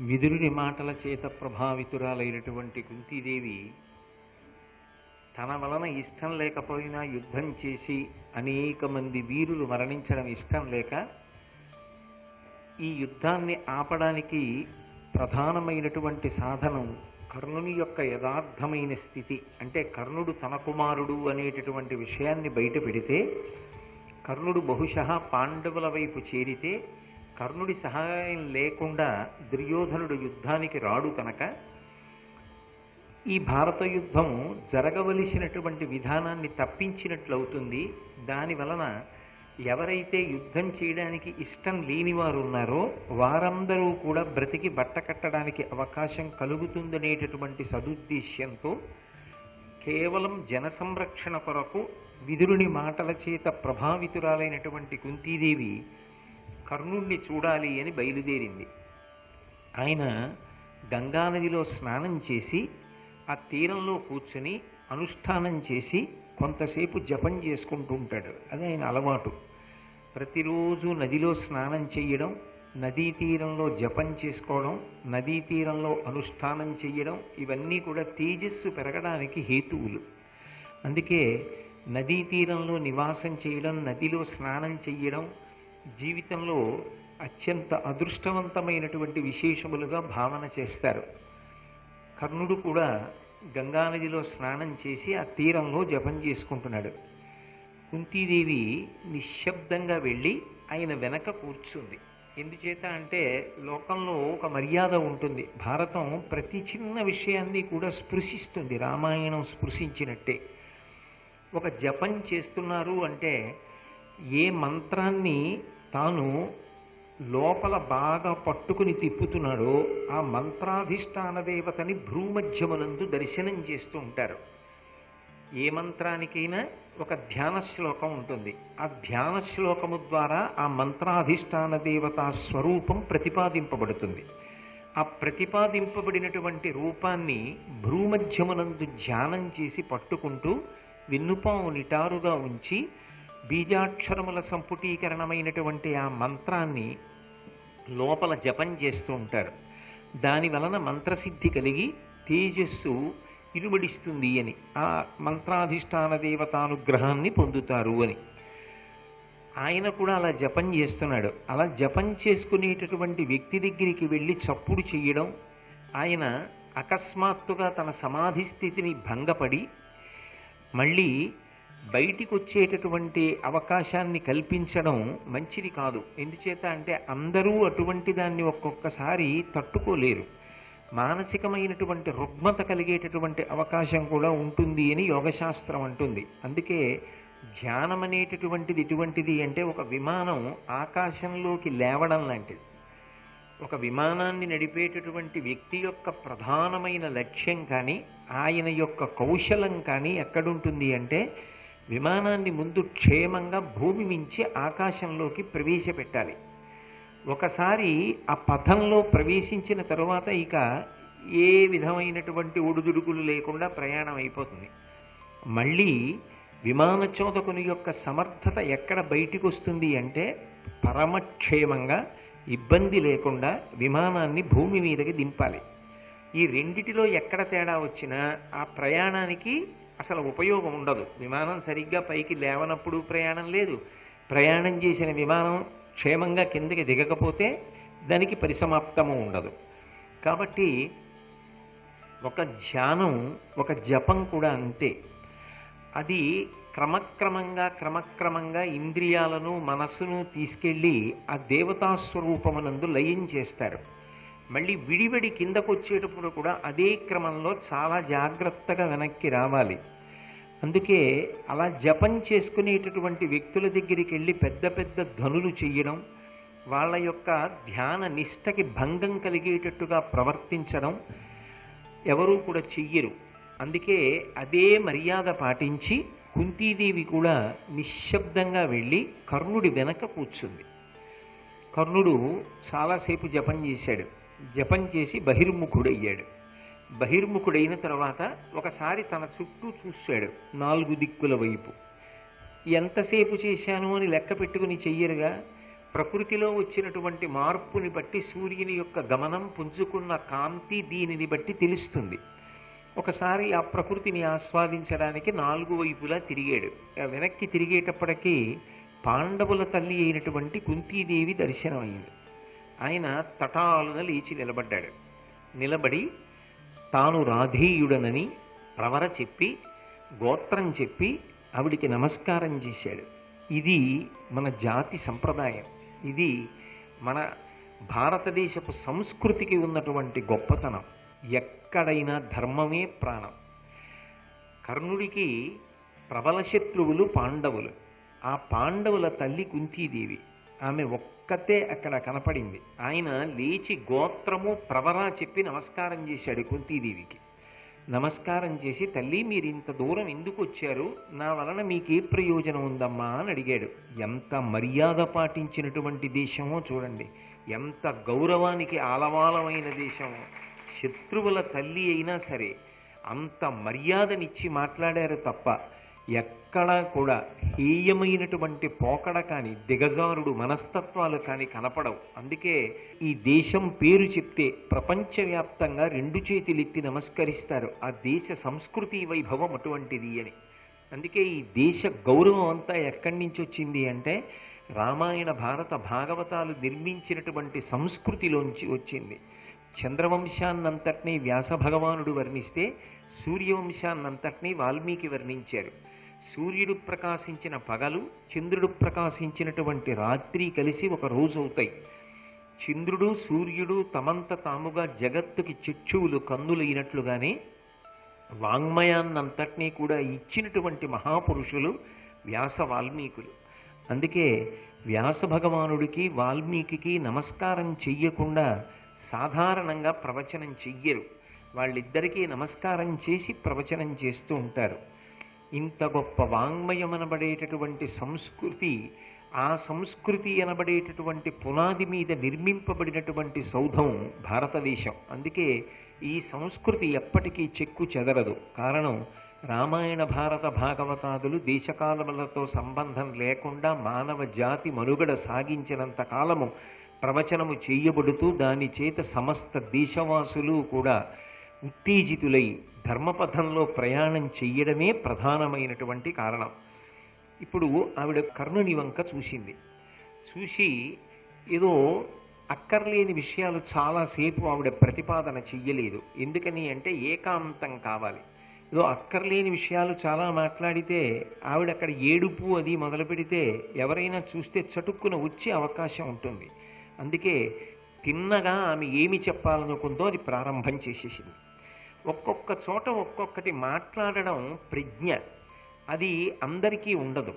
విదురుని మాటల చేత ప్రభావితురాలైనటువంటి కుంతీదేవి తన వలన ఇష్టం లేకపోయినా యుద్ధం చేసి అనేక మంది వీరులు మరణించడం ఇష్టం లేక ఈ యుద్ధాన్ని ఆపడానికి ప్రధానమైనటువంటి సాధనం కర్ణుని యొక్క యథార్థమైన స్థితి, అంటే కర్ణుడు తన కుమారుడు అనేటటువంటి విషయాన్ని బయట పెడితే, కర్ణుడు బహుశः పాండవుల వైపు చేరితే కర్ణుడి సహాయం లేకుండా దుర్యోధనుడు యుద్ధానికి రాడు కనుక ఈ భారత యుద్ధం జరగవలసినటువంటి విధానాన్ని తప్పించినట్లవుతుంది. దాని వలన ఎవరైతే యుద్ధం చేయడానికి ఇష్టం లేని వారు ఉన్నారో వారందరూ కూడా బ్రతికి బట్టకట్టడానికి అవకాశం కలుగుతుందనేటటువంటి సదుద్దేశ్యంతో కేవలం జన సంరక్షణ కొరకు విదురుని మాటల చేత ప్రభావితురాలైనటువంటి కుంతీదేవి కర్ణుణ్ణి చూడాలి అని బయలుదేరింది. ఆయన గంగానదిలో స్నానం చేసి ఆ తీరంలో కూర్చుని అనుష్ఠానం చేసి కొంతసేపు జపం చేసుకుంటూ ఉంటాడు. అది ఆయన అలవాటు. ప్రతిరోజు నదిలో స్నానం చేయడం, నదీ తీరంలో జపం చేసుకోవడం, నదీ తీరంలో అనుష్ఠానం చేయడం, ఇవన్నీ కూడా తేజస్సు పెరగడానికి హేతువులు. అందుకే నదీ తీరంలో నివాసం చేయడం, నదిలో స్నానం చేయడం జీవితంలో అత్యంత అదృష్టవంతమైనటువంటి విశేషములుగా భావన చేస్తారు. కర్ణుడు కూడా గంగానదిలో స్నానం చేసి ఆ తీరంలో జపం చేసుకుంటున్నాడు. కుంతీదేవి నిశ్శబ్దంగా వెళ్ళి ఆయన వెనక కూర్చుంది. ఎందుచేత అంటే లోకంలో ఒక మర్యాద ఉంటుంది. భారతం ప్రతి చిన్న విషయాన్ని కూడా స్పృశిస్తుంది, రామాయణం స్పృశించినట్టే. ఒక జపం చేస్తున్నారు అంటే ఏ మంత్రాన్ని తాను లోపల బాగా పట్టుకుని తిప్పుతున్నాడో ఆ మంత్రాధిష్టాన దేవతని భ్రూమధ్యమునందు దర్శనం చేస్తూ ఉంటారు. ఏ మంత్రానికైనా ఒక ధ్యాన శ్లోకం ఉంటుంది. ఆ ధ్యాన శ్లోకము ద్వారా ఆ మంత్రాధిష్టాన దేవతా స్వరూపం ప్రతిపాదింపబడుతుంది. ఆ ప్రతిపాదింపబడినటువంటి రూపాన్ని భ్రూమధ్యమునందు ధ్యానం చేసి పట్టుకుంటూ వెన్నుపాము నిటారుగా ఉంచి బీజాక్షరముల సంపుటీకరణమైనటువంటి ఆ మంత్రాన్ని లోపల జపం చేస్తూ ఉంటారు. దాని వలన మంత్రసిద్ధి కలిగి తేజస్సు ఇరుబడిస్తుంది అని, ఆ మంత్రాధిష్టాన దేవతానుగ్రహాన్ని పొందుతారు అని. ఆయన కూడా అలా జపం చేస్తున్నాడు. అలా జపం చేసుకునేటటువంటి వ్యక్తి దగ్గరికి వెళ్ళి చప్పుడు చెయ్యడం, ఆయన అకస్మాత్తుగా తన సమాధి స్థితిని భంగపడి మళ్ళీ బయటికి వచ్చేటటువంటి అవకాశాన్ని కల్పించడం మంచిది కాదు. ఎందుచేత అంటే అందరూ అటువంటి దాన్ని ఒక్కొక్కసారి తట్టుకోలేరు. మానసికమైనటువంటి రుగ్మత కలిగేటటువంటి అవకాశం కూడా ఉంటుంది అని యోగశాస్త్రం అంటుంది. అందుకే ధ్యానం అనేటటువంటిది ఎటువంటిది అంటే ఒక విమానం ఆకాశంలోకి లేవడం లాంటిది. ఒక విమానాన్ని నడిపేటటువంటి వ్యక్తి యొక్క ప్రధానమైన లక్ష్యం కానీ ఆయన యొక్క కౌశలం కానీ ఎక్కడుంటుంది అంటే విమానాన్ని ముందు క్షేమంగా భూమి మించి ఆకాశంలోకి ప్రవేశపెట్టాలి. ఒకసారి ఆ పథంలో ప్రవేశించిన తరువాత ఇక ఏ విధమైనటువంటి ఒడుదుడుకులు లేకుండా ప్రయాణం అయిపోతుంది. మళ్ళీ విమానచోదకుని యొక్క సమర్థత ఎక్కడ బయటికి వస్తుంది అంటే పరమక్షేమంగా ఇబ్బంది లేకుండా విమానాన్ని భూమి మీదకి దింపాలి. ఈ రెండిటిలో ఎక్కడ తేడా వచ్చినా ఆ ప్రయాణానికి అసలు ఉపయోగం ఉండదు. విమానం సరిగ్గా పైకి లేవనప్పుడు ప్రయాణం లేదు, ప్రయాణం చేసిన విమానం క్షేమంగా కిందకి దిగకపోతే దానికి పరిసమాప్తము ఉండదు. కాబట్టి ఒక ధ్యానం, ఒక జపం కూడా అంతే. అది క్రమక్రమంగా ఇంద్రియాలను మనస్సును తీసుకెళ్ళి ఆ దేవతాస్వరూపమునందు లయం చేస్తారు. మళ్ళీ విడివిడి కిందకు వచ్చేటప్పుడు కూడా అదే క్రమంలో చాలా జాగ్రత్తగా వెనక్కి రావాలి. అందుకే అలా జపం చేసుకునేటటువంటి వ్యక్తుల దగ్గరికి వెళ్ళి పెద్ద పెద్ద ధనులు చెయ్యడం, వాళ్ళ యొక్క ధ్యాన నిష్టకి భంగం కలిగేటట్టుగా ప్రవర్తించడం ఎవరూ కూడా చెయ్యరు. అందుకే అదే మర్యాద పాటించి కుంతీదేవి కూడా నిశ్శబ్దంగా వెళ్ళి కర్ణుడి వెనక కూర్చుంది. కర్ణుడు చాలాసేపు జపం చేశాడు. జపం చేసి బహిర్ముఖుడయ్యాడు. బహిర్ముఖుడైన తర్వాత ఒకసారి తన చుట్టూ చూశాడు, 4 దిక్కుల వైపు. ఎంతసేపు చేశాను అని లెక్క పెట్టుకుని చెయ్యరుగా, ప్రకృతిలో వచ్చినటువంటి మార్పుని బట్టి సూర్యుని యొక్క గమనం పుంజుకున్న కాంతి దీనిని బట్టి తెలుస్తుంది. ఒకసారి ఆ ప్రకృతిని ఆస్వాదించడానికి 4 వైపులా తిరిగాడు. వెనక్కి తిరిగేటప్పటికీ పాండవుల తల్లి అయినటువంటి కుంతీదేవి దర్శనమైంది. ఆయన తటాలున లేచి నిలబడ్డాడు. నిలబడి తాను రాధేయుడనని ప్రవర చెప్పి గోత్రం చెప్పి ఆవిడికి నమస్కారం చేశాడు. ఇది మన జాతి సంప్రదాయం. ఇది మన భారతదేశపు సంస్కృతికి ఉన్నటువంటి గొప్పతనం. ఎక్కడైనా ధర్మమే ప్రాణం. కర్ణుడికి ప్రబల శత్రువులు పాండవులు. ఆ పాండవుల తల్లి కుంతీదేవి. ఆమె ఒక్కతే అక్కడ కనపడింది. ఆయన లేచి గోత్రము ప్రవర చెప్పి నమస్కారం చేశాడు కుంతీదేవికి. నమస్కారం చేసి, తల్లి మీరు ఇంత దూరం ఎందుకు వచ్చారు, నా వలన మీకే ప్రయోజనం ఉందమ్మా అని అడిగాడు. ఎంత మర్యాద పాటించినటువంటి దేశమో చూడండి, ఎంత గౌరవానికి ఆలవాలమైన దేశమో. శత్రువుల తల్లి అయినా సరే అంత మర్యాదనిచ్చి మాట్లాడారు తప్ప ఎక్కడా కూడా హేయమైనటువంటి పోకడ కానీ దిగజారుడు మనస్తత్వాలు కానీ కనపడవు. అందుకే ఈ దేశం పేరు చెప్తే ప్రపంచవ్యాప్తంగా 2 చేతులెత్తి నమస్కరిస్తారు. ఆ దేశ సంస్కృతి వైభవం అటువంటిది అని. అందుకే ఈ దేశ గౌరవం అంతా ఎక్కడి నుంచి వచ్చింది అంటే రామాయణ భారత భాగవతాలు నిర్మించినటువంటి సంస్కృతిలోంచి వచ్చింది. చంద్రవంశాన్నంతటినీ వ్యాస భగవానుడు వర్ణిస్తే సూర్యవంశాన్నంతటినీ వాల్మీకి వర్ణించారు. సూర్యుడు ప్రకాశించిన పగలు, చంద్రుడు ప్రకాశించినటువంటి రాత్రి కలిసి ఒక రోజు అవుతాయి. చంద్రుడు సూర్యుడు తమంత తాముగా జగత్తుకి చక్షువులు కన్నులైనట్లుగానే వాంగ్మయాన్నంతటినీ కూడా ఇచ్చినటువంటి మహాపురుషులు వ్యాస వాల్మీకులు. అందుకే వ్యాస భగవానుడికి వాల్మీకి నమస్కారం చెయ్యకుండా సాధారణంగా ప్రవచనం చెయ్యరు. వాళ్ళిద్దరికీ నమస్కారం చేసి ప్రవచనం చేస్తూ ఉంటారు. ఇంత గొప్ప వాంగ్మయం అనబడేటటువంటి సంస్కృతి, ఆ సంస్కృతి అనబడేటటువంటి పునాది మీద నిర్మింపబడినటువంటి సౌధం భారతదేశం. అందుకే ఈ సంస్కృతి ఎప్పటికీ చెక్కు చెదరదు. కారణం, రామాయణ భారత భాగవతాదులు దేశకాలములతో సంబంధం లేకుండా మానవ జాతి మనుగడ సాగించినంత కాలము ప్రవచనము చేయబడుతూ దాని చేత సమస్త దేశవాసులు కూడా ఉత్తేజితులై ధర్మపథంలో ప్రయాణం చెయ్యడమే ప్రధానమైనటువంటి కారణం. ఇప్పుడు ఆవిడ కర్ణుని వంక చూసింది. చూసి ఏదో అక్కర్లేని విషయాలు చాలాసేపు ఆవిడ ప్రతిపాదన చెయ్యలేదు. ఎందుకని అంటే ఏకాంతం కావాలి. ఏదో అక్కర్లేని విషయాలు చాలా మాట్లాడితే ఆవిడ అక్కడ ఏడుపు అది మొదలు పెడితే ఎవరైనా చూస్తే చటుక్కున వచ్చే అవకాశం ఉంటుంది. అందుకే తిన్నగా ఆమె ఏమి చెప్పాలనుకుందో అది ప్రారంభం చేసేసింది. ఒక్కొక్క చోట ఒక్కొక్కటి మాట్లాడడం ప్రజ్ఞ. అది అందరికీ ఉండదు.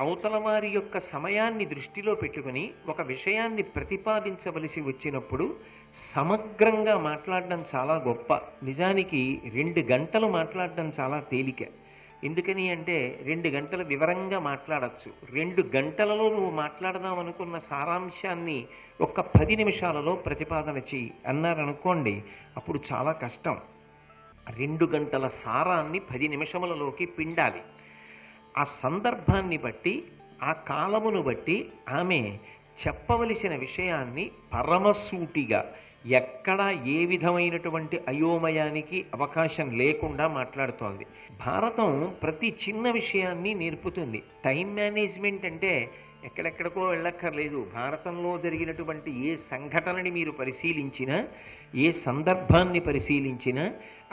అవతల వారి యొక్క సమయాన్ని దృష్టిలో పెట్టుకుని ఒక విషయాన్ని ప్రతిపాదించవలసి వచ్చినప్పుడు సమగ్రంగా మాట్లాడడం చాలా గొప్ప. నిజానికి 2 గంటలు మాట్లాడడం చాలా తేలిక. ఎందుకని అంటే 2 గంటలు వివరంగా మాట్లాడచ్చు. 2 గంటలలో నువ్వు మాట్లాడదాం అనుకున్న సారాంశాన్ని ఒక్క 10 నిమిషాలలో ప్రతిపాదన చెయ్యి అన్నారనుకోండి, అప్పుడు చాలా కష్టం. 2 గంటల సారాన్ని 10 నిమిషములలోకి పిండాలి. ఆ సందర్భాన్ని బట్టి, ఆ కాలమును బట్టి ఆమె చెప్పవలసిన విషయాన్ని పరమసూటిగా, ఎక్కడా ఏ విధమైనటువంటి అయోమయానికి అవకాశం లేకుండా మాట్లాడుతోంది. భారతం ప్రతి చిన్న విషయాన్ని నేర్పుతుంది. టైం మేనేజ్మెంట్ అంటే ఎక్కడెక్కడికో వెళ్ళక్కర్లేదు. భారతంలో జరిగినటువంటి ఏ సంఘటనని మీరు పరిశీలించినా, ఏ సందర్భాన్ని పరిశీలించినా,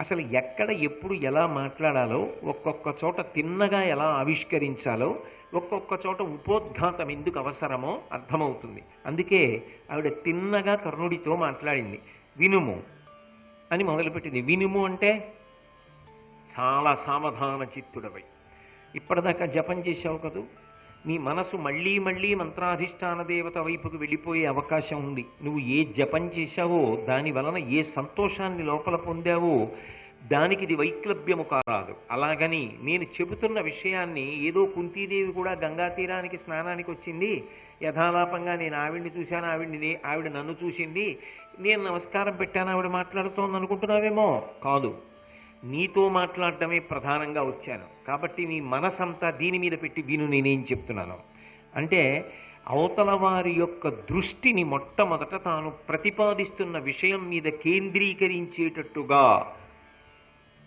అసలు ఎక్కడ ఎప్పుడు ఎలా మాట్లాడాలో, ఒక్కొక్క చోట తిన్నగా ఎలా ఆవిష్కరించాలో, ఒక్కొక్క చోట ఉపోద్ఘాతం ఎందుకు అవసరమో అర్థమవుతుంది. అందుకే ఆవిడ తిన్నగా కర్ణుడితో మాట్లాడింది. వినుము అని మొదలుపెట్టింది. వినుము అంటే చాలా సావధాన చిత్తుడవై, ఇప్పటిదాకా జపం చేశావు కదూ, నీ మనసు మళ్ళీ మళ్ళీ మంత్రాధిష్టాన దేవత వైపుకు వెళ్ళిపోయే అవకాశం ఉంది. నువ్వు ఏ జపం చేశావో దాని వలన ఏ సంతోషాన్ని లోపల పొందావో దానికి ఇది వైక్లభ్యము కారాదు. అలాగని నేను చెబుతున్న విషయాన్ని ఏదో కుంతీదేవి కూడా గంగా తీరానికి స్నానానికి వచ్చింది, యథాలాపంగా నేను ఆవిడ్ని చూశాను, ఆవిడ నన్ను చూసింది, నేను నమస్కారం పెట్టాను, ఆవిడ మాట్లాడుతోంది అనుకుంటున్నావేమో. కాదు, నీతో మాట్లాడటమే ప్రధానంగా వచ్చాను. కాబట్టి మీ మనసంతా దీని మీద పెట్టి విను నేనేం చెప్తున్నాను అంటే, అవతల వారి యొక్క దృష్టిని మొట్టమొదట తాను ప్రతిపాదిస్తున్న విషయం మీద కేంద్రీకరించేటట్టుగా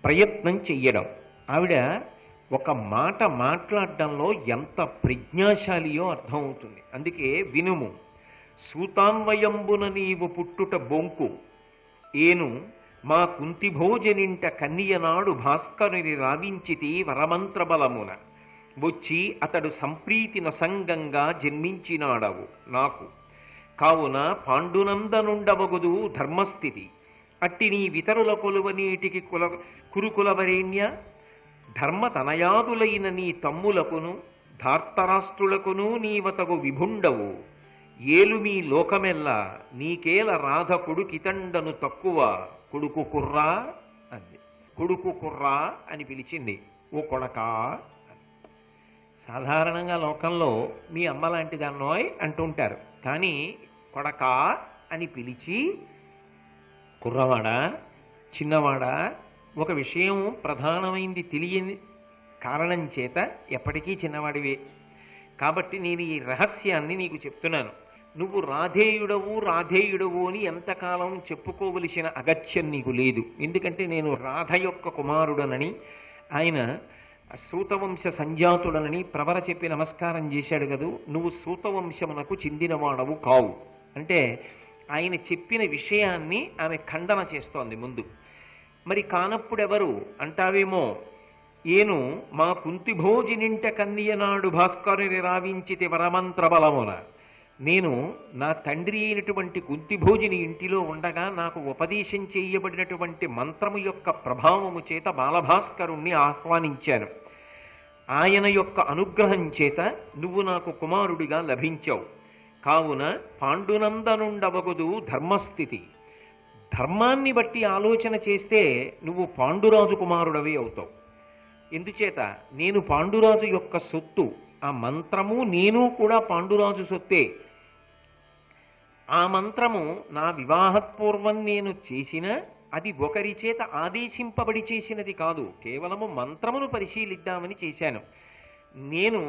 ప్రయత్నం చెయ్యడం. ఆవిడ ఒక మాట మాట్లాడడంలో ఎంత ప్రజ్ఞాశాలియో అర్థమవుతుంది. అందుకే వినుము, సూతాన్వయంబున నీవు పుట్టుట బొంకు ఏను మా కుంతిభోజనింట కన్నియనాడు భాస్కరుని రావించితి వరమంత్ర బలమున వచ్చి అతడు సంప్రీతి నొసంగంగా జన్మించినాడవు నాకు. కావున పాండునందనుండవగుదు ధర్మస్థితి అట్టి నీ వితరుల కొలువనీటికి కురుకులవరేణ్య ధర్మతనయాదులైన నీ తమ్ములకును ధార్తరాష్ట్రులకును నీవతగు విభుండవు. ఏలు మీ లోకమెల్లా నీకేల రాధ కొడుకితండను తక్కువ కొడుకు కుర్రా అంది. కొడుకు కుర్రా అని పిలిచింది. ఓ కొడకా. సాధారణంగా లోకంలో మీ అమ్మ లాంటి దాన్నోయ్ అంటుంటారు, కానీ కొడకా అని పిలిచి కుర్రవాడా చిన్నవాడా ఒక విషయం ప్రధానమైంది తెలియని కారణం చేత ఎప్పటికీ చిన్నవాడివే. కాబట్టి నేను ఈ రహస్యాన్ని నీకు చెప్తున్నాను. నువ్వు రాధేయుడవు అని ఎంతకాలం చెప్పుకోవలసిన అగత్యం నీకు లేదు. ఎందుకంటే నేను రాధ యొక్క కుమారుడనని, ఆయన సూతవంశ సంజాతుడనని ప్రవర చెప్పి నమస్కారం చేశాడు కదూ. నువ్వు సూతవంశమునకు చెందినవాడవు కావు అంటే ఆయన చెప్పిన విషయాన్ని ఆమె ఖండన చేస్తోంది ముందు. మరి కానప్పుడెవరు అంటావేమో, ఏను మా కుంతిభోజినింట కన్నియనాడు భాస్కరుని రావించితి వరమంత్ర బలమున. నేను నా తండ్రి అయినటువంటి కుంతిభోజిని ఇంటిలో ఉండగా నాకు ఉపదేశం చేయబడినటువంటి మంత్రము యొక్క ప్రభావము చేత బాలభాస్కరుణ్ణి ఆహ్వానించాను. ఆయన యొక్క అనుగ్రహం చేత నువ్వు నాకు కుమారుడిగా లభించావు. కావున పాండునందనుండవగుదు ధర్మస్థితి. ధర్మాన్ని బట్టి ఆలోచన చేస్తే నువ్వు పాండురాజు కుమారుడవే అవుతావు. ఎందుచేత నేను పాండురాజు యొక్క సొత్తు. ఆ మంత్రము నేను కూడా పాండురాజు సొత్తే. ఆ మంత్రము నా వివాహపూర్వం నేను చేసిన అది ఒకరి చేత ఆదేశింపబడి చేసినది కాదు, కేవలము మంత్రమును పరిశీలిద్దామని చేశాను. నేను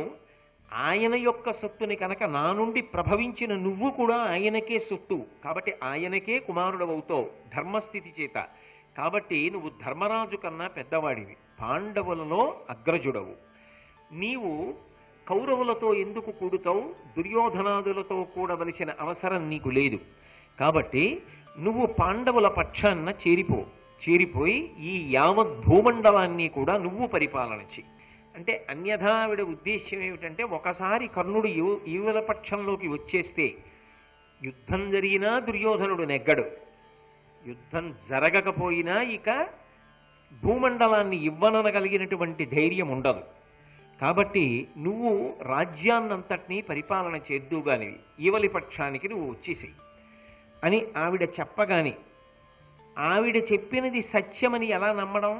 ఆయన యొక్క సొత్తుని కనుక నా నుండి ప్రభవించిన నువ్వు కూడా ఆయనకే సొత్తు. కాబట్టి ఆయనకే కుమారుడవవుతావు ధర్మస్థితి చేత. కాబట్టి నువ్వు ధర్మరాజు కన్నా పెద్దవాడివి, పాండవులలో అగ్రజుడవు. నీవు కౌరవులతో ఎందుకు కూడుతావు? దుర్యోధనాదులతో కూడవలసిన అవసరం నీకు లేదు. కాబట్టి నువ్వు పాండవుల పక్షాన్న చేరిపోయి ఈ యావత్ భూమండలాన్ని కూడా నువ్వు పరిపాలన చెయ్యి. అంటే అన్యథా ఆవిడ ఉద్దేశ్యం ఏమిటంటే, ఒకసారి కర్ణుడు యువల పక్షంలోకి వచ్చేస్తే యుద్ధం జరిగినా దుర్యోధనుడు నెగ్గడు, యుద్ధం జరగకపోయినా ఇక భూమండలాన్ని ఇవ్వనగలిగినటువంటి ధైర్యం ఉండదు. కాబట్టి నువ్వు రాజ్యాన్నంతటినీ పరిపాలన చేద్దుగానివి, ఈవలి పక్షానికి నువ్వు వచ్చేసేయి అని ఆవిడ చెప్పగాని, ఆవిడ చెప్పినది సత్యమని ఎలా నమ్మడం?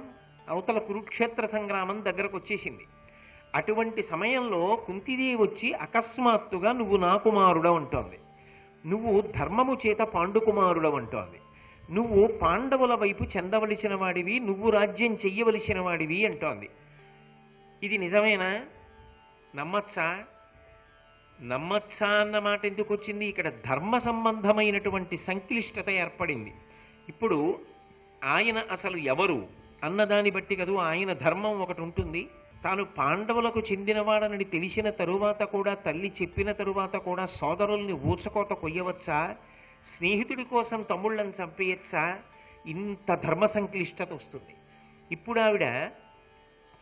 అవతల కురుక్షేత్ర సంగ్రామం దగ్గరకు వచ్చేసింది. అటువంటి సమయంలో కుంతిదేవి వచ్చి అకస్మాత్తుగా నువ్వు నా కుమారుడవు అంటోంది, నువ్వు ధర్మము చేత పాండుకుమారుడవు అంటోంది, నువ్వు పాండవుల వైపు చెందవలసిన వాడివి, నువ్వు రాజ్యం చెయ్యవలసిన వాడివి అంటోంది. ఇది నిజమేనా? నమ్మచ్చా అన్న మాట ఎందుకు వచ్చింది? ఇక్కడ ధర్మ సంబంధమైనటువంటి సంక్లిష్టత ఏర్పడింది. ఇప్పుడు ఆయన అసలు ఎవరు అన్నదాన్ని బట్టి కదూ ఆయన ధర్మం ఒకటి ఉంటుంది. తాను పాండవులకు చెందినవాడనని తెలిసిన తరువాత కూడా, తల్లి చెప్పిన తరువాత కూడా సోదరుల్ని ఊచకోత కొయ్యవచ్చా? స్నేహితుడి కోసం తమ్ముళ్ళని చంపేయచ్చా? ఇంత ధర్మ సంక్లిష్టత వస్తుంది. ఇప్పుడు ఆవిడ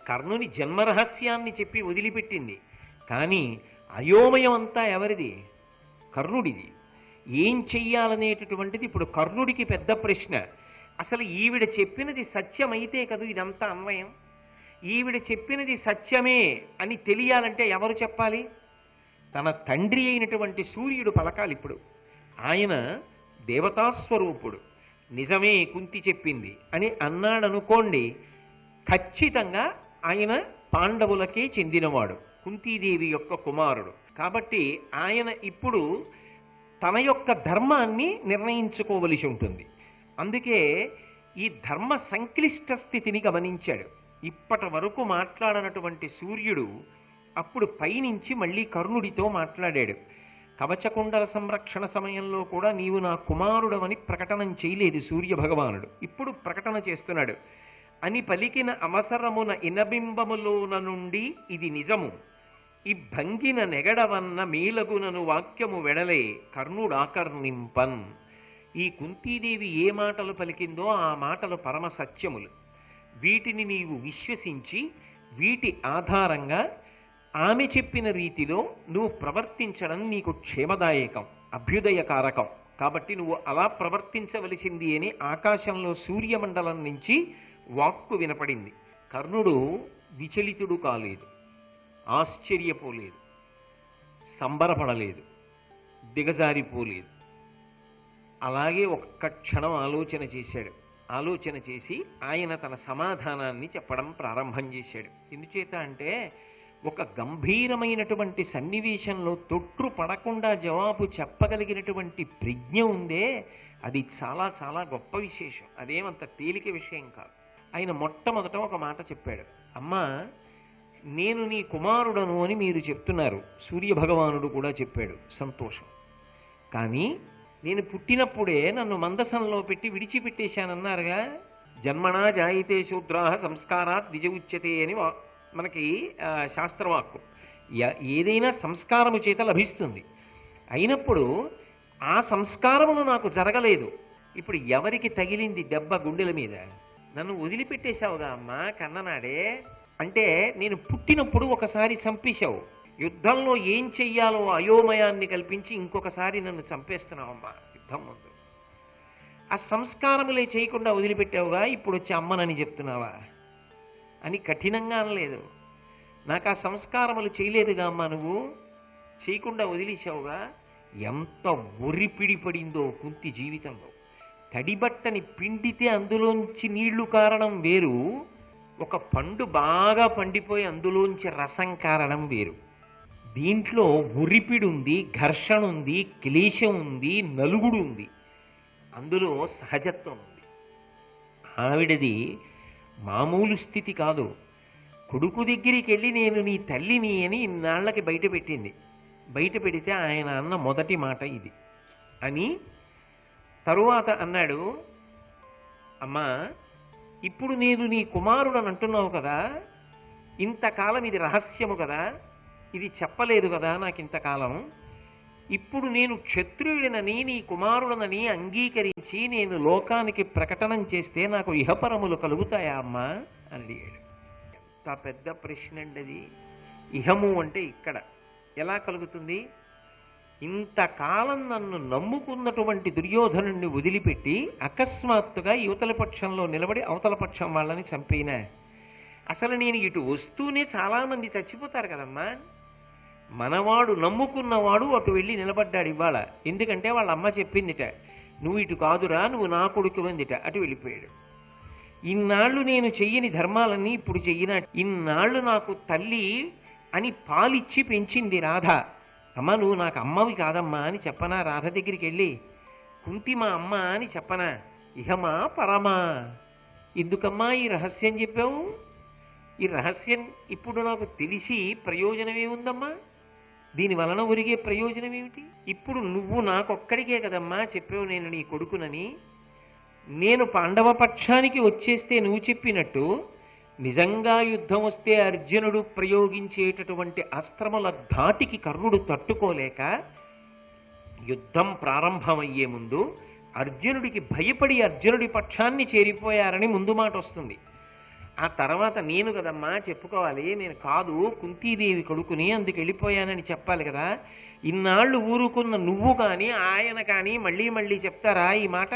కర్ణుని జన్మరహస్యాన్ని చెప్పి వదిలిపెట్టింది, కానీ అయోమయం అంతా ఎవరిది? కర్ణుడిది. ఏం చెయ్యాలనేటటువంటిది ఇప్పుడు కర్ణుడికి పెద్ద ప్రశ్న. అసలు ఈవిడ చెప్పినది సత్యమైతే కదూ ఇదంతా అన్వయం. ఈవిడ చెప్పినది సత్యమే అని తెలియాలంటే ఎవరు చెప్పాలి? తన తండ్రి అయినటువంటి సూర్యుడు పలకాలి. ఇప్పుడు ఆయన దేవతాస్వరూపుడు, నిజమే కుంతి చెప్పింది అని అన్నాడనుకోండి, ఖచ్చితంగా ఆయన పాండవులకే చెందినవాడు, కుంతీదేవి యొక్క కుమారుడు. కాబట్టి ఆయన ఇప్పుడు తన యొక్క ధర్మాన్ని నిర్ణయించుకోవలసి ఉంటుంది. అందుకే ఈ ధర్మ సంక్లిష్ట స్థితిని గమనించాడు. ఇప్పటి వరకు మాట్లాడనటువంటి సూర్యుడు అప్పుడు పైనుంచి మళ్ళీ కర్ణుడితో మాట్లాడాడు. కవచకుండల సంరక్షణ సమయంలో కూడా నీవు నా కుమారుడవని ప్రకటన చేయలేదు సూర్య భగవానుడు. ఇప్పుడు ప్రకటన చేస్తున్నాడు. అని పలికిన అవసరమున ఇనబింబములోన నుండి ఇది నిజము, ఈ భంగిన నెగడవన్న మేలగునను వాక్యము వెడలే కర్ణుడాకర్ణింపన్. ఈ కుంతీదేవి ఏ మాటలు పలికిందో ఆ మాటలు పరమ సత్యములు. వీటిని నీవు విశ్వసించి వీటి ఆధారంగా ఆమె చెప్పిన రీతిలో నువ్వు ప్రవర్తించడం నీకు క్షేమదాయకం, అభ్యుదయకారకం. కాబట్టి నువ్వు అలా ప్రవర్తించవలసింది అని ఆకాశంలో సూర్యమండలం నుంచి వాక్కు వినపడింది. కర్ణుడు విచలితుడు కాలేదు, ఆశ్చర్యపోలేదు, సంబరపడలేదు, దిగజారిపోలేదు. అలాగే ఒక్క క్షణం ఆలోచన చేశాడు. ఆలోచన చేసి ఆయన తన సమాధానాన్ని చెప్పడం ప్రారంభం చేశాడు. ఎందుచేత అంటే ఒక గంభీరమైనటువంటి సన్నివేశంలో తొట్టు పడకుండా జవాబు చెప్పగలిగినటువంటి ప్రజ్ఞ ఉందే, అది చాలా చాలా గొప్ప విశేషం. అదేమంత తేలిక విషయం కాదు. ఆయన మొట్టమొదట ఒక మాట చెప్పాడు. అమ్మా, నేను నీ కుమారుడను అని మీరు చెప్తున్నారు, సూర్యభగవానుడు కూడా చెప్పాడు, సంతోషం. కానీ నేను పుట్టినప్పుడే నన్ను మందసంలో పెట్టి విడిచిపెట్టేశానన్నారుగా. జన్మనా జాయితే శూద్రాహ సంస్కారాత్ ద్విజ ఉచ్యతే అని మనకి శాస్త్రవాక్కు. ఏదైనా సంస్కారము చేత లభిస్తుంది. అయినప్పుడు ఆ సంస్కారములు నాకు జరగలేదు. ఇప్పుడు ఎవరికి తగిలింది దెబ్బ గుండెల మీద? నన్ను వదిలిపెట్టేశావుగా అమ్మా కన్ననాడే. అంటే నేను పుట్టినప్పుడు ఒకసారి చంపేశావు, యుద్ధంలో ఏం చెయ్యాలో అయోమయాన్ని కల్పించి ఇంకొకసారి నన్ను చంపేస్తున్నావమ్మా యుద్ధం ముందు. ఆ సంస్కారములే చేయకుండా వదిలిపెట్టావుగా, ఇప్పుడు వచ్చి అమ్మనని చెప్తున్నావా అని కఠినంగా అనలేదు. నాకు ఆ సంస్కారములు చేయలేదుగా అమ్మా, నువ్వు చేయకుండా వదిలేశావుగా. ఎంత ఒరిపిడి పడిందో కుంతి జీవితంలో. తడిబట్టని పిండితే అందులోంచి నీళ్లు కారణం వేరు, ఒక పండు బాగా పండిపోయి అందులోంచి రసం కారణం వేరు. దీంట్లో ఉరిపిడి ఉంది, ఘర్షణ ఉంది, క్లేశం ఉంది, నలుగుడు ఉంది, అందులో సహజత్వం ఉంది. ఆవిడది మామూలు స్థితి కాదు. కొడుకు దగ్గరికి వెళ్ళి నేను నీ తల్లిని అని ఇన్నాళ్లకి బయట పెట్టింది. బయట పెడితే ఆయన అన్న మొదటి మాట ఇది అని. తరువాత అన్నాడు, అమ్మా ఇప్పుడు నేను నీ కుమారుడని అంటున్నావు కదా, ఇంతకాలం ఇది రహస్యము కదా, ఇది చెప్పలేదు కదా నాకు ఇంతకాలం. ఇప్పుడు నేను క్షత్రియుడినని నీ కుమారుడనని అంగీకరించి నేను లోకానికి ప్రకటన చేస్తే నాకు ఇహపరములు కలుగుతాయా అమ్మా అని అడిగాడు. ఎంత పెద్ద ప్రశ్న అండి అది. ఇహము అంటే ఇక్కడ ఎలా కలుగుతుంది? ఇంతకాలం నన్ను నమ్ముకున్నటువంటి దుర్యోధనుణ్ణి వదిలిపెట్టి అకస్మాత్తుగా యువతల పక్షంలో నిలబడి అవతల పక్షం వాళ్ళని చంపేనా? అసలు నేను ఇటు వస్తూనే చాలామంది చచ్చిపోతారు కదమ్మా. మనవాడు నమ్ముకున్నవాడు అటు వెళ్ళి నిలబడ్డాడు ఇవాళ. ఎందుకంటే వాళ్ళ అమ్మ చెప్పిందిట, నువ్వు ఇటు కాదురా, నువ్వు నా కొడుకు అందిట. అటు వెళ్ళిపోయాడు. ఇన్నాళ్ళు నేను చెయ్యని ధర్మాలన్నీ ఇప్పుడు చెయ్యిన. ఇన్నాళ్ళు నాకు తల్లి అని పాలిచ్చి పెంచింది రాధ. అమ్మ నువ్వు నాకు అమ్మవి కాదమ్మా అని చెప్పనా? రాధ దగ్గరికి వెళ్ళి కుంతి మా అమ్మ అని చెప్పనా? ఇహమా పరమా? ఎందుకమ్మా ఈ రహస్యం చెప్పావు? ఈ రహస్యం ఇప్పుడు నాకు తెలిసి ప్రయోజనం ఏముందమ్మా? దీని వలన ఒరిగే ప్రయోజనం ఏమిటి? ఇప్పుడు నువ్వు నాకొక్కడికే కదమ్మా చెప్పావు నేను నీ కొడుకునని. నేను పాండవ పక్షానికి వచ్చేస్తే నువ్వు చెప్పినట్టు నిజంగా యుద్ధం వస్తే అర్జునుడు ప్రయోగించేటటువంటి అస్త్రముల ధాటికి కర్ణుడు తట్టుకోలేక యుద్ధం ప్రారంభమయ్యే ముందు అర్జునుడికి భయపడి అర్జునుడి పక్షాన్ని చేరిపోయారని ముందు మాట వస్తుంది. ఆ తర్వాత నేను కదమ్మా చెప్పుకోవాలి, నేను కాదు కుంతీదేవి కొడుకుని అందుకు వెళ్ళిపోయానని చెప్పాలి కదా. ఇన్నాళ్ళు ఊరుకున్న నువ్వు కానీ ఆయన కానీ మళ్ళీ మళ్ళీ చెప్తారా ఈ మాట?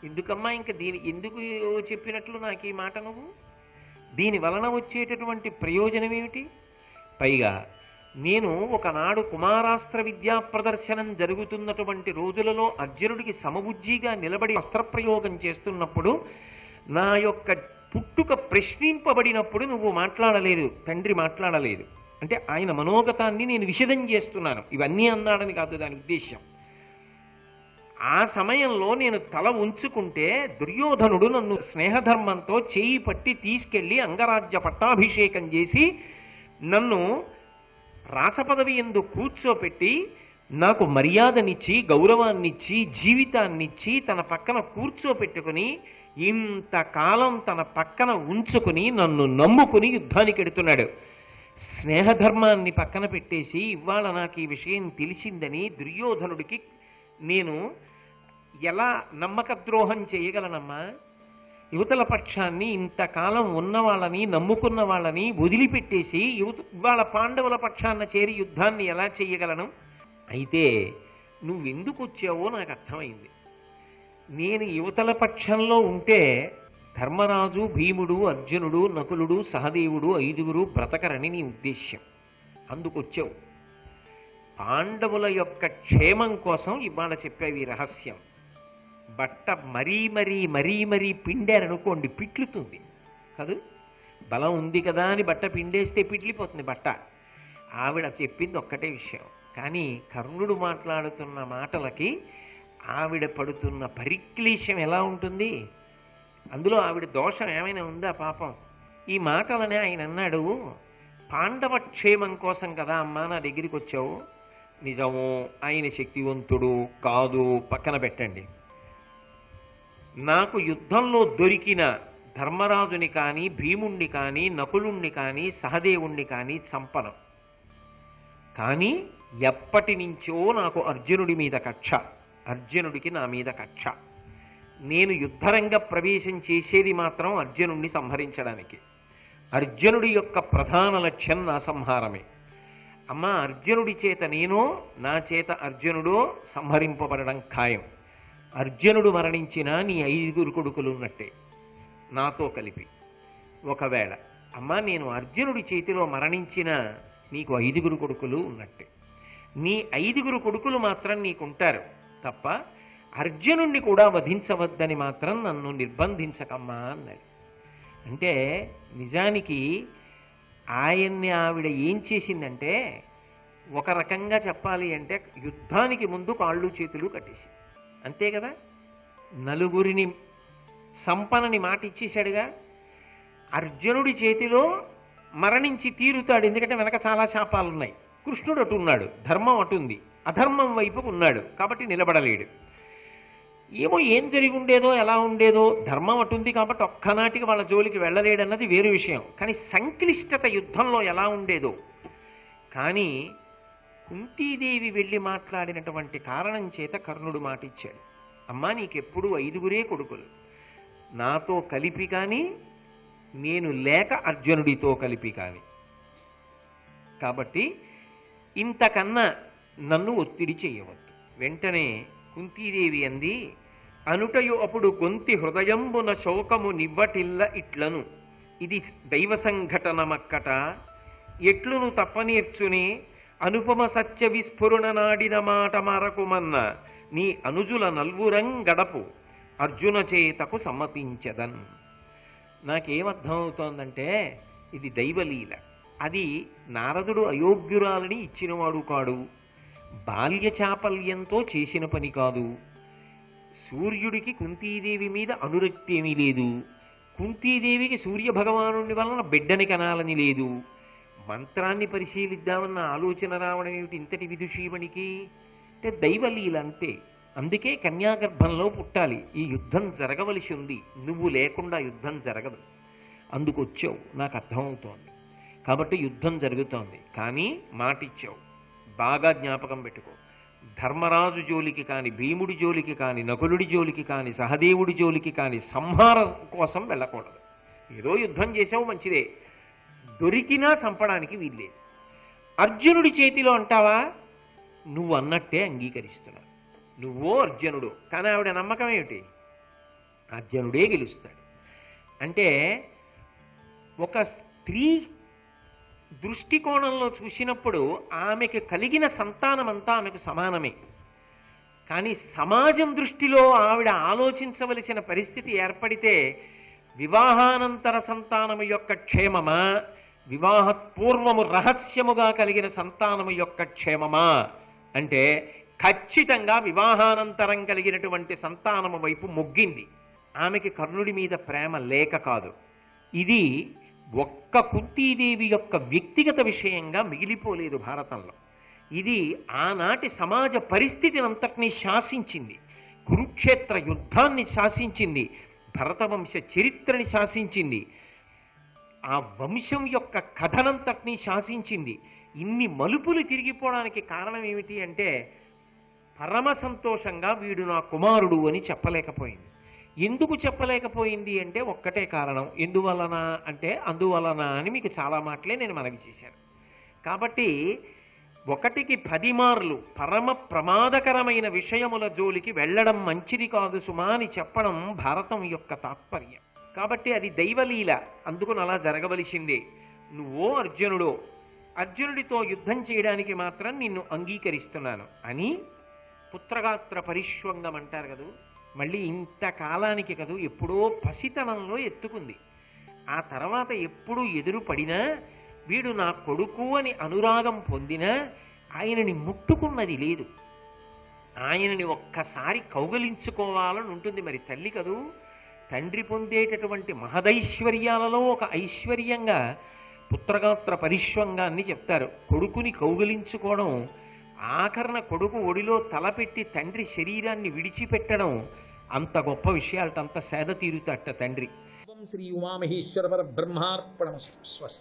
ఎందుకమ్మా ఇంకా ఎందుకు చెప్పినట్లు నాకు ఈ మాట నువ్వు? దీని వలన వచ్చేటటువంటి ప్రయోజనం ఏమిటి? పైగా నేను ఒకనాడు కుమారాస్త్ర విద్యా ప్రదర్శనం జరుగుతున్నటువంటి రోజులలో అర్జునుడికి సమబుజ్జిగా నిలబడి అస్త్రప్రయోగం చేస్తున్నప్పుడు నా యొక్క పుట్టుక ప్రశ్నింపబడినప్పుడు నువ్వు మాట్లాడలేదు, తండ్రి మాట్లాడలేదు. అంటే ఆయన మనోగతాన్ని నేను విషదం చేస్తున్నాను. ఇవన్నీ అన్నాడని కాదు దాని ఉద్దేశ్యం. ఆ సమయంలో నేను తల ఉంచుకుంటే దుర్యోధనుడు నన్ను స్నేహధర్మంతో చేయి పట్టి తీసుకెళ్లి అంగరాజ్య పట్టాభిషేకం చేసి నన్ను రాచపదవి యందు కూర్చోపెట్టి నాకు మర్యాదనిచ్చి గౌరవాన్నిచ్చి జీవితాన్నిచ్చి తన పక్కన కూర్చోపెట్టుకుని ఇంతకాలం తన పక్కన ఉంచుకుని నన్ను నమ్ముకుని యుద్ధానికి ఎడుతున్నాడు. స్నేహధర్మాన్ని పక్కన పెట్టేసి ఇవాళ నాకు ఈ విషయం తెలిసిందని దుర్యోధనుడికి నేను ఎలా నమ్మకద్రోహం చేయగలనమ్మా? యువతల పక్షాన్ని ఇంతకాలం ఉన్న వాళ్ళని నమ్ముకున్న వాళ్ళని వదిలిపెట్టేసి ఇవాళ పాండవుల పక్షాన చేరి యుద్ధాన్ని ఎలా చేయగలను? అయితే నువ్వెందుకు వచ్చావో నాకు అర్థమైంది. నేను యువతల పక్షంలో ఉంటే ధర్మరాజు, భీముడు, అర్జునుడు, నకులుడు, సహదేవుడు 5 బ్రతకరని నీ ఉద్దేశ్యం. అందుకొచ్చావు. పాండవుల యొక్క క్షేమం కోసం ఇవాళ చెప్పావు ఈ రహస్యం. బట్ట మరీ మరీ మరీ మరీ పిండారనుకోండి పిట్లుతుంది కాదు. బలం ఉంది కదా అని బట్ట పిండేస్తే పిట్లిపోతుంది బట్ట. ఆవిడ చెప్పింది ఒక్కటే విషయం. కానీ కర్ణుడు మాట్లాడుతున్న మాటలకి ఆవిడ పడుతున్న పరిక్లేశం ఎలా ఉంటుంది? అందులో ఆవిడ దోషం ఏమైనా ఉందా పాపం? ఈ మాటలనే ఆయన అన్నాడు, పాండవ క్షేమం కోసం కదా అమ్మా నా దగ్గరికి వచ్చావు. నిజము, ఆయన శక్తివంతుడు కాదు పక్కన పెట్టండి. నాకు యుద్ధంలో దొరికిన ధర్మరాజుని కానీ, భీముణ్ణి కానీ, నకులుణ్ణి కానీ, సహదేవుణ్ణి కానీ చంపను. కానీ ఎప్పటి నుంచో నాకు అర్జునుడి మీద కక్ష, అర్జునుడికి నా మీద కక్ష. నేను యుద్ధరంగ ప్రవేశం చేసేది మాత్రం అర్జునుడిని సంహరించడానికి. అర్జునుడి యొక్క ప్రధాన లక్ష్యం నా సంహారమే. అమ్మా, అర్జునుడి చేత నేనో, నా చేత అర్జునుడో సంహరింపబడడం ఖాయం. అర్జునుడు మరణించినా నీ 5 కొడుకులు ఉన్నట్టే నాతో కలిపి. ఒకవేళ అమ్మా నేను అర్జునుడి చేతిలో మరణించినా నీకు 5 కొడుకులు ఉన్నట్టే. నీ 5 కొడుకులు మాత్రం నీకుంటారు తప్ప అర్జునుణ్ణి కూడా వధించవద్దని మాత్రం నన్ను నిర్బంధించకమ్మా అన్నాడు. అంటే నిజానికి ఆయన్ని ఆవిడ ఏం చేసిందంటే, ఒక రకంగా చెప్పాలి అంటే యుద్ధానికి ముందు కాళ్ళు చేతులు కట్టేసి, అంతే కదా. నలుగురిని సంపనని మాట ఇచ్చేశాడుగా. అర్జునుడి చేతిలో మరణించి తీరుతాడు, ఎందుకంటే వెనక చాలా శాపాలు ఉన్నాయి. కృష్ణుడు అటు ఉన్నాడు, ధర్మం అటుంది, అధర్మం వైపు ఉన్నాడు, కాబట్టి నిలబడలేడు. ఏమో ఏం జరిగి ఉండేదో, ఎలా ఉండేదో, ధర్మం అటుంది కాబట్టి ఒక్కనాటికి వాళ్ళ జోలికి వెళ్ళలేడన్నది వేరు విషయం. కానీ సంక్లిష్టత యుద్ధంలో ఎలా ఉండేదో. కానీ కుంతీదేవి వెళ్ళి మాట్లాడినటువంటి కారణం చేత కర్ణుడు మాట ఇచ్చాడు. అమ్మా నీకెప్పుడు 5 కొడుకులు, నాతో కలిపి కానీ, నేను లేక అర్జునుడితో కలిపి కానీ. కాబట్టి ఇంతకన్నా నన్ను ఒత్తిడి చేయవద్దు. వెంటనే కుంతీదేవి అంది, అనుటయు అప్పుడు గొంతి హృదయంబున శోకము నివ్వటిల్ల ఇట్లను, ఇది దైవ సంఘటనమక్కట, ఎట్లును తప్పనేర్చుని అనుపమ సత్య విస్ఫురణ నాడిన మాట మరకుమన్న, నీ అనుజుల నల్వురంగడపు అర్జున చేతకు సమ్మతించదన్. నాకేమర్థమవుతోందంటే ఇది దైవలీల. అది నారదుడు అయోగ్యురాలని ఇచ్చినవాడు కాడు, బాల్య చాపల్యంతో చేసిన పని కాదు. సూర్యుడికి కుంతీదేవి మీద అనురక్తి ఏమీ లేదు. కుంతీదేవికి సూర్యభగవాను వలన బిడ్డని కనాలని లేదు. మంత్రాన్ని పరిశీలిద్దామన్న ఆలోచన రావడం ఏమిటి ఇంతటి విదుషీమణికి? అంటే దైవలీల అంతే. అందుకే కన్యాగర్భంలో పుట్టాలి. ఈ యుద్ధం జరగవలసి ఉంది, నువ్వు లేకుండా యుద్ధం జరగదు. అందుకొచ్చావు, నాకు అర్థమవుతోంది. కాబట్టి యుద్ధం జరుగుతోంది. కానీ మాటిచ్చావు, బాగా జ్ఞాపకం పెట్టుకో. ధర్మరాజు జోలికి కానీ, భీముడి జోలికి కానీ, నకులుడి జోలికి కానీ, సహదేవుడి జోలికి కానీ సంహారం కోసం వెళ్ళకూడదు. ఏదో యుద్ధం చేసావు మంచిదే, దొరికినా చంపడానికి వీల్లేదు. అర్జునుడి చేతిలో అంటావా? నువ్వు అన్నట్టే అంగీకరిస్తున్నా. నువ్వో అర్జునుడు, కానీ ఆవిడ నమ్మకం ఏమిటి? అర్జునుడే గెలుస్తాడు. అంటే ఒక స్త్రీ దృష్టికోణంలో చూసినప్పుడు ఆమెకు కలిగిన సంతానమంతా ఆమెకు సమానమే. కానీ సమాజం దృష్టిలో ఆవిడ ఆలోచించవలసిన పరిస్థితి ఏర్పడితే వివాహానంతర సంతానము యొక్క క్షేమమా, వివాహపూర్వము రహస్యముగా కలిగిన సంతానము యొక్క క్షేమమా అంటే ఖచ్చితంగా వివాహానంతరం కలిగినటువంటి సంతానము వైపు మొగ్గింది. ఆమెకి కర్ణుడి మీద ప్రేమ లేక కాదు. ఇది ఒక్క కుంతీదేవి యొక్క వ్యక్తిగత విషయంగా మిగిలిపోలేదు భారతంలో. ఇది ఆనాటి సమాజ పరిస్థితిని అంతటినీ శాసించింది. కురుక్షేత్ర యుద్ధాన్ని శాసించింది, భరతవంశ చరిత్రని శాసించింది, ఆ వంశం యొక్క కథనంతటినీ శాసించింది. ఇన్ని మలుపులు తిరిగిపోవడానికి కారణం ఏమిటి అంటే పరమ సంతోషంగా వీడు నా కుమారుడు అని చెప్పలేకపోయింది. ఎందుకు చెప్పలేకపోయింది అంటే ఒక్కటే కారణం. ఎందువలన అంటే అందువలన అని మీకు చాలా మాటలే నేను మనవి చేశాను. కాబట్టి 1కి 10 మార్లు పరమ ప్రమాదకరమైన విషయముల జోలికి వెళ్ళడం మంచిది కాదు సుమా అని చెప్పడం భారతం యొక్క తాత్పర్యం. కాబట్టి అది దైవలీల, అందుకుని అలా జరగవలసిందే. నువ్వో అర్జునుడో, అర్జునుడితో యుద్ధం చేయడానికి మాత్రం నిన్ను అంగీకరిస్తున్నాను అని పుత్రగాత్ర పరిష్వంగం అంటారు కదూ. మళ్ళీ ఇంతకాలానికి కదూ ఎప్పుడో పసితనంలో ఎత్తుకుంది. ఆ తర్వాత ఎప్పుడు ఎదురు పడినా వీడు నా కొడుకు అని అనురాగం పొందినా ఆయనని ముట్టుకున్నది లేదు. ఆయనని ఒక్కసారి కౌగలించుకోవాలని ఉంటుంది. మరి తల్లి కదూ, తండ్రి పొందేటటువంటి మహదైశ్వర్యాలలో ఒక ఐశ్వర్యంగా పుత్రగాత్ర పరిష్వంగాన్ని చెప్తారు. కొడుకుని కౌగలించుకోవడం, ఆఖరణ కొడుకు ఒడిలో తలపెట్టి తండ్రి శరీరాన్ని విడిచిపెట్టడం అంత గొప్ప విషయాలట, అంత సేద తీరుతట తండ్రి. శ్రీ ఉమామహేశ్వర పరబ్రహ్మార్పణమస్తు. స్వస్తి.